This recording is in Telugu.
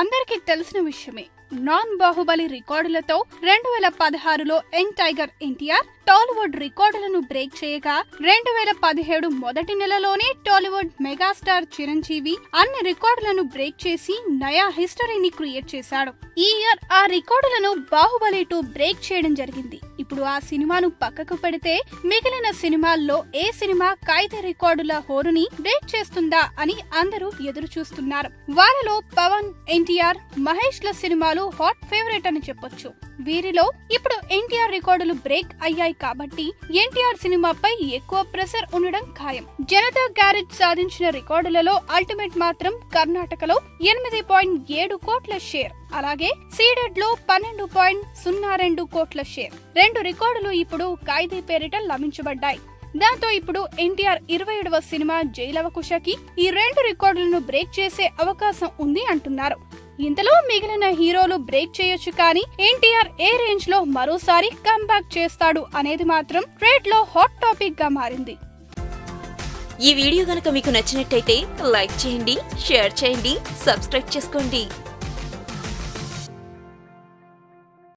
అందరికీ తెలిసిన విషయమే. నాన్ బాహుబలి రికార్డులతో 2016లో యంగ్ టైగర్ ఎన్టీఆర్ టాలీవుడ్ రికార్డులను బ్రేక్ చేయగా 2017 మొదటి నెలలోనే టాలీవుడ్ మెగాస్టార్ చిరంజీవి అన్ని రికార్డులను బ్రేక్ చేసి నయా హిస్టరీని క్రియేట్ చేశాడు. ఈ ఇయర్ ఆ రికార్డులను బాహుబలి 2 బ్రేక్ చేయడం జరిగింది. ఇప్పుడు ఆ సినిమాను పక్కకు పెడితే మిగిలిన సినిమాల్లో ఏ సినిమా ఖైదీ రికార్డుల హోరుని బ్రేక్ చేస్తుందా అని అందరూ ఎదురు చూస్తున్నారు. వాళ్ళలో పవన్, ఎన్టీఆర్, మహేష్ ల సినిమాలు హాట్ ఫేవరెట్ అని చెప్పొచ్చు. వీరిలో ఇప్పుడు ఎన్టీఆర్ రికార్డులు బ్రేక్ అయ్యాయి కాబట్టి ఎన్టీఆర్ సినిమాపై ఎక్కువ ప్రెషర్ ఉండడం ఖాయం. జనతా గ్యారేజ్ సాధించిన రికార్డులలో అల్టిమేట్ మాత్రం కర్ణాటకలో 8.7 కోట్ల షేర్, అలాగే సీడెడ్ లో 12.02 కోట్ల షేర్. 2 రికార్డులు ఇప్పుడు ఖైదీ పేరిట లభించబడ్డాయి. దాంతో ఇప్పుడు ఎన్టీఆర్ 27వ సినిమా జైలవకుశకి ఈ 2 రికార్డులను బ్రేక్ చేసే అవకాశం ఉంది అంటున్నారు. ఇంతలో మిగిలిన హీరోలు బ్రేక్ చేయొచ్చు, కానీ ఎన్టీఆర్ ఏ రేంజ్ లో మరోసారి కమ్బ్యాక్ చేస్తాడు అనేది మాత్రం ట్రేడ్ లో హాట్ టాపిక్ గా మారింది. ఈ వీడియో గనుక మీకు నచ్చినట్టయితే లైక్ చేయండి, షేర్ చేయండి, సబ్స్క్రైబ్ చేసుకోండి.